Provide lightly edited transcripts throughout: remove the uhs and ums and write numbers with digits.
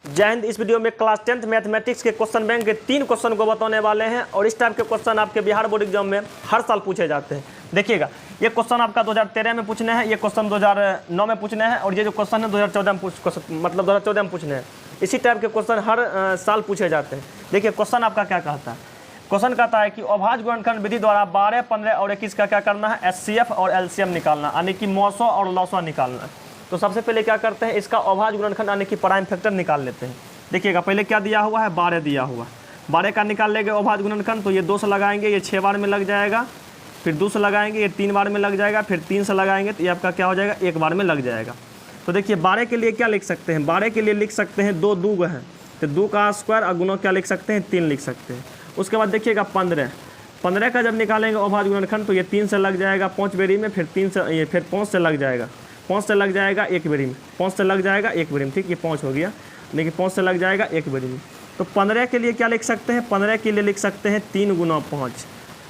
जय हिंद। इस वीडियो में क्लास 10th मैथमेटिक्स के क्वेश्चन बैंक के 3 क्वेश्चन को बताने वाले हैं और इस टाइप के क्वेश्चन आपके बिहार बोर्ड एग्जाम में हर साल पूछे जाते हैं। देखिएगा, ये क्वेश्चन आपका 2013 में पूछने हैं, ये क्वेश्चन 2009 में पूछने हैं और ये जो क्वेश्चन है 2014 में 2014 में पूछने हैं। इसी टाइप के क्वेश्चन हर साल पूछे जाते हैं। देखिए क्वेश्चन आपका क्या कहता है। क्वेश्चन कहता है कि अभाज्य गुणनखंड विधि द्वारा 12, 15 और 21 का क्या करना है, एचसीएफ और एलसीएम निकालना, यानी कि मौसो और लौसो निकालना। तो सबसे पहले क्या करते हैं, इसका अभाज्य गुणनखंड यानी कि प्राइम फैक्टर निकाल लेते हैं। देखिएगा, पहले क्या दिया हुआ है, 12 दिया हुआ है। 12 का निकाल लेंगे अभाज्य गुणनखंड, तो ये 2 से लगाएंगे, ये 6 बार में लग जाएगा। फिर 2 से लगाएंगे, ये 3 बार में लग जाएगा। फिर 3 से लगाएंगे तो ये आपका क्या हो जाएगा, 1 बार में लग जाएगा। तो देखिए 12 के लिए क्या लिख सकते हैं, 12 के लिए लिख सकते हैं 2 2 हैं, तो 2 का स्क्वायर और गुणा क्या लिख सकते हैं, 3 लिख सकते हैं। उसके बाद देखिएगा 15 का जब निकालेंगे अभाज्य गुणनखंड, तो ये 3 से लग जाएगा 5 बेरी में, फिर 3 से ये फिर 5 से लग जाएगा, 5 से लग जाएगा 1 बेरी में, 5 से लग जाएगा 1 बेरी में। ठीक, ये 5 हो गया, लेकिन 5 से लग जाएगा 1 बेरी में। तो 15 के लिए क्या लिख सकते हैं, 15 के लिए लिख सकते हैं 3 गुना 5।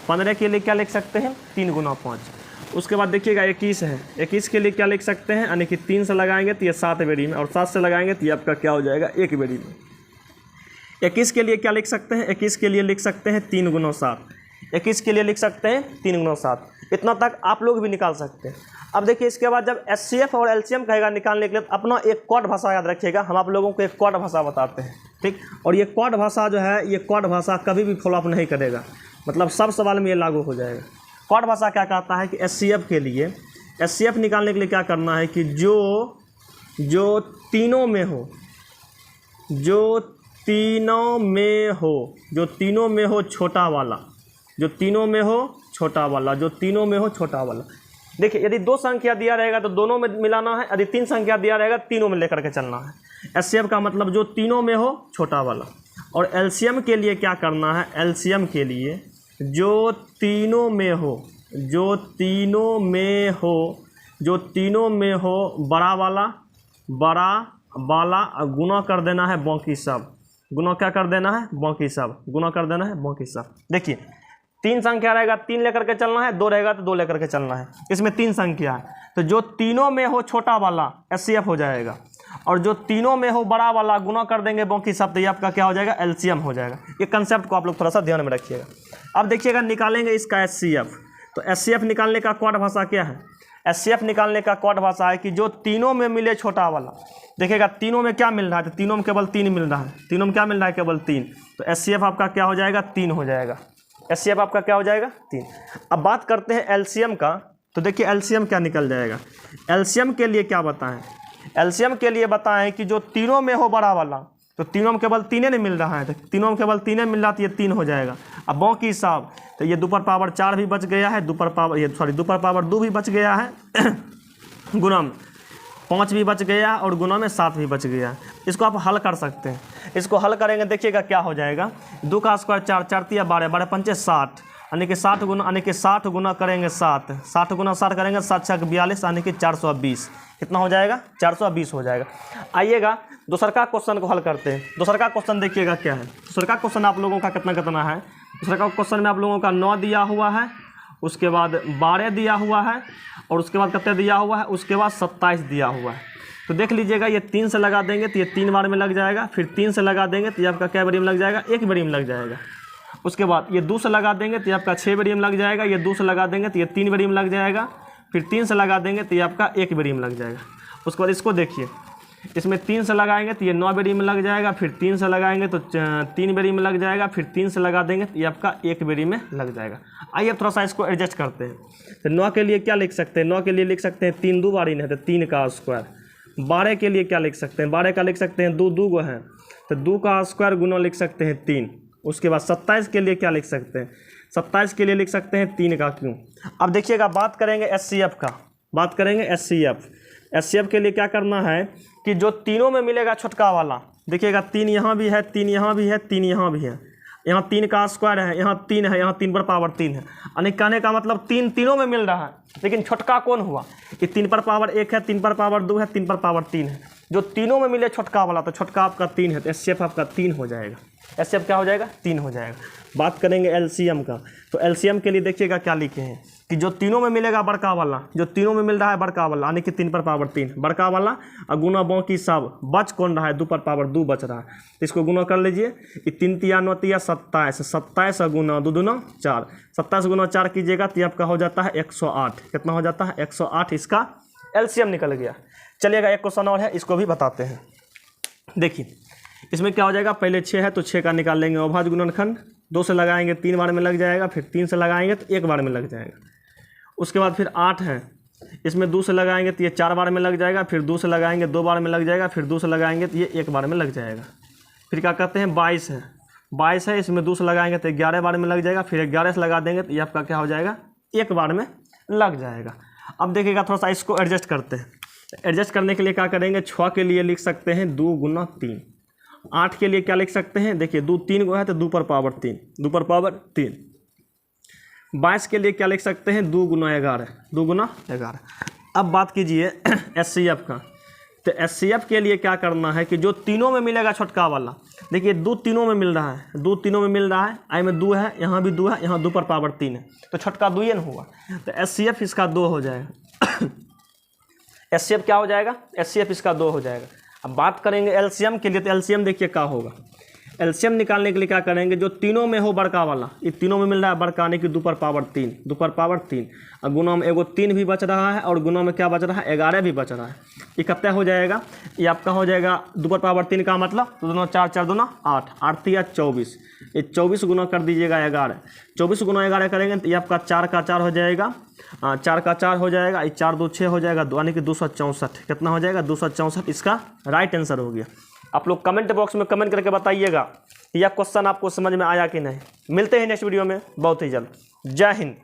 15 के लिए क्या लिख सकते हैं, 3 गुना 5। उसके बाद देखिएगा 21 है, 21 के लिए क्या लिख सकते हैं, यानी कि 3 से लगाएंगे तो ये 7 बेरी में, और 7 से लगाएंगे तो ये आपका क्या हो जाएगा, 1 बेरी में। 21 के लिए क्या लिख सकते हैं, 21 के लिए लिख सकते हैं 3 गुना 7। 21 के लिए लिख सकते हैं 3 गुना 7। इतना तक आप लोग भी निकाल सकते हैं। अब देखिए इसके बाद जब एचसीएफ और एलसीएम कहेगा निकालने के लिए, तो अपना एक कोड भाषा याद रखिएगा। हम आप लोगों को एक कोड भाषा बताते हैं, ठीक। और ये कोड भाषा जो है, ये कोड भाषा कभी भी फॉलोअप नहीं करेगा, मतलब सब सवाल में ये लागू हो जाएगा। कोड भाषा क्या कहता है कि एचसीएफ के लिए, एचसीएफ निकालने के लिए क्या करना है कि जो तीनों में हो, जो तीनों में हो छोटा वाला, जो तीनों में हो छोटा वाला, जो तीनों में हो छोटा वाला। देखिए यदि 2 संख्या दिया रहेगा तो दोनों में मिलाना है, यदि 3 संख्या दिया रहेगा तीनों में लेकर के चलना है। एचसीएफ का मतलब जो तीनों में हो छोटा वाला। और एलसीएम के लिए क्या करना है, एलसीएम के लिए जो तीनों में हो, जो तीनों में हो बड़ा वाला गुना कर देना है बाकी सब, गुना क्या कर देना है, बाकी सब, गुना कर देना है बाकी सब। देखिए 3 संख्या रहेगा 3 लेकर के चलना है, 2 रहेगा तो 2 लेकर के चलना है। इसमें 3 संख्या है, तो जो तीनों में हो छोटा वाला एचसीएफ हो जाएगा, और जो तीनों में हो बड़ा वाला गुना कर देंगे बाकी सब, तो ये आपका क्या हो जाएगा, एलसीएम हो जाएगा। ये कंसेप्ट को आप लोग थोड़ा सा ध्यान में रखिएगा। अब देखिएगा निकालेंगे इसका एचसीएफ। तो एचसीएफ निकालने का कोड भाषा क्या है, एचसीएफ निकालने का कोड भाषा है कि जो तीनों में मिले छोटा वाला। देखिएगा तीनों में क्या मिल रहा है, तो तीनों में केवल 3 मिल रहा है, तीनों में क्या मिल रहा है, केवल 3। तो एचसीएफ आपका क्या हो जाएगा, 3 हो जाएगा। एचसीएफ आपका क्या हो जाएगा, 3। अब बात करते हैं एलसीएम का। तो देखिए एलसीएम क्या निकल जाएगा। एलसीएम के लिए क्या बताएं, एलसीएम के लिए बताएं कि जो तीनों में हो बड़ा वाला, तो तीनों में केवल 3 नहीं मिल रहा है, तो तीनों में केवल 3 मिल रहा, तो ये 3 हो जाएगा। अब बाकी सब, तो ये 2 पर पावर 4 भी बच गया है, 2 पर पावर 2 भी बच गया है, गुना 5 भी बच गया और गुना में 7 भी बच गया। इसको आप हल कर सकते हैं। इसको हल करेंगे, देखिएगा क्या हो जाएगा, 2 का स्क्वायर 4, 4 तिया 12, 12 पंचे 60, यानी कि 60 गुना, यानी कि 60 गुना करेंगे 7, 60 गुना 60 करेंगे 7 6 42, यानी कि 420। कितना हो जाएगा, 420 हो जाएगा। आइएगा दूसरा का क्वेश्चन को हल करते हैं। दूसरा का क्वेश्चन देखिएगा क्या है। दूसरा का क्वेश्चन आप लोगों का कितना है। दूसरा का क्वेश्चन में आप लोगों का 9 दिया हुआ है, उसके बाद 12 दिया हुआ है, और उसके बाद कितने दिया हुआ है, उसके बाद 27 दिया हुआ है। तो देख लीजिएगा, ये 3 से लगा देंगे तो ये 3 बार में लग जाएगा, फिर 3 से लगा देंगे तो ये आपका क्या बेरी में लग जाएगा, 1 बेरी में लग जाएगा। उसके बाद ये 2 से लगा देंगे तो ये आपका 6 बेरी में लग जाएगा, ये 2 से लगा देंगे तो ये 3 बेरी में लग जाएगा, फिर 3 से लगा देंगे तो ये आपका 1 बेरी में लग जाएगा। उसके बाद इसको देखिए, इसमें 3 से लगाएंगे तो ये 9 बेरी में लग जाएगा, फिर 3 से लगाएंगे तो 3 बेरी में लग जाएगा, फिर 3 से लगा देंगे तो ये आपका 1 बेरी में लग जाएगा। आइए थोड़ा सा इसको एडजस्ट करते हैं। तो 9 के लिए क्या लिख सकते हैं, 9 के लिए लिख सकते हैं 3 2 बारी है, तो 3 का स्क्वायर। 12 के लिए क्या लिख सकते हैं, 12 का लिख सकते हैं 2 2 है, तो 2 का स्क्वायर गुना लिख सकते हैं 3। उसके बाद 27 के लिए क्या लिख सकते हैं, 27 के लिए लिख सकते हैं 3 का क्यों। अब देखिएगा बात करेंगे एचसीएफ का, बात करेंगे एचसीएफ। एचसीएफ के लिए क्या करना है कि जो तीनों में मिलेगा छोटका वाला, देखिएगा 3 यहाँ भी है, 3 यहाँ भी है, 3 यहाँ भी है, यहाँ 3 का स्क्वायर है, यहाँ 3 है, यहाँ 3 पर पावर 3 है, यानी कहने का मतलब 3 तीनों में मिल रहा है, लेकिन छोटका कौन हुआ, कि 3 पर पावर 1 है, 3 पर पावर 2 है, 3 पर पावर 3 है। जो तीनों में मिले छोटका वाला, तो छोटका आपका 3 है, तो एचसीएफ आपका 3 हो जाएगा। एचसीएफ क्या हो जाएगा? 3 हो जाएगा। बात करेंगे एलसीएम का, तो एलसीएम के लिए देखिएगा क्या लिखे हैं कि जो तीनों में मिलेगा बड़का वाला, जो तीनों में मिल रहा है बड़का वाला, यानी कि 3 पर पावर 3 बड़का वाला, और गुना बाकी सब बच कौन रहा है? 2 पर पावर 2 बच रहा है, तो इसको गुना कर लीजिए। 3 तिया 9 तिया 27, 27 गुना 2 दूना 4, 27 गुना 4 कीजिएगा तो आपका हो जाता है 108। कितना हो जाता है? 108 इसका एलसीएम निकल गया। चलिएगा एक क्वेश्चन और है, इसको भी बताते हैं। देखिए इसमें क्या हो जाएगा, पहले 6 है तो 6 का निकाल लेंगे अभाज्य गुणनखंड, 2 से लगाएंगे 3 बार में लग जाएगा, फिर 3 से लगाएंगे तो 1 बार में लग जाएगा। उसके बाद फिर 8 है, इसमें 2 से लगाएंगे तो ये 4 बार में लग जाएगा, फिर 2 से लगाएंगे 2 बार में लग जाएगा, फिर 2 से लगाएंगे तो ये 1 बार में लग जाएगा। फिर क्या कहते हैं 22 है, 22 है, इसमें 2 से लगाएंगे तो 11 बार में लग जाएगा, फिर 11 से लगा देंगे तो ये आपका क्या हो जाएगा? 1 बार में लग जाएगा। अब देखिएगा थोड़ा सा इसको एडजस्ट करते हैं। एडजस्ट करने के लिए क्या करेंगे, 6 के लिए लिख सकते हैं 2 गुना 3, 8 के लिए क्या लिख सकते हैं, देखिए 2 3 गो है तो 2 पर पावर 3, 2 पर पावर 3। 22 के लिए क्या लिख सकते हैं, 2 गुना 11, 2 गुना 11। अब बात कीजिए एचसीएफ का, तो एचसीएफ के लिए क्या करना है कि जो तीनों में मिलेगा छोटका वाला, देखिए 2 तीनों में मिल रहा है, 2 तीनों में मिल रहा है, आई में 2 है, यहाँ भी 2 है, यहाँ 2 पर पावर 3 है, तो छोटका 2 ही न हुआ, तो एचसीएफ इसका 2 हो जाएगा। एचसीएफ क्या हो जाएगा? एचसीएफ इसका 2 हो जाएगा। अब बात करेंगे एलसीएम के लिए, तो एलसीएम देखिए क्या होगा। एलसीएम निकालने के लिए क्या करेंगे, जो तीनों में हो बड़का वाला, ये तीनों में मिल रहा है बड़का, यानी कि 2 पर पावर 3, 2 पर पावर 3, और गुना में एगो 3 भी बच रहा है, और गुना में क्या बच रहा है? 11 भी बच रहा है। ये कितना हो जाएगा? ये आपका हो जाएगा 2 पर पावर 3 का मतलब, तो दोनों 4 4 दूना 8, 8 तिया 24, ये 24 गुना कर दीजिएगा 11, 24 गुना 11 करेंगे तो ये आपका 4 का 4 हो जाएगा, 4 का 4 हो जाएगा, ये 4 2 6 हो जाएगा, यानी कि 264। कितना हो जाएगा? 264 इसका राइट आंसर हो गया। आप लोग कमेंट बॉक्स में कमेंट करके बताइएगा कि यह क्वेश्चन आपको समझ में आया कि नहीं। मिलते हैं नेक्स्ट वीडियो में बहुत ही जल्द। जय हिंद।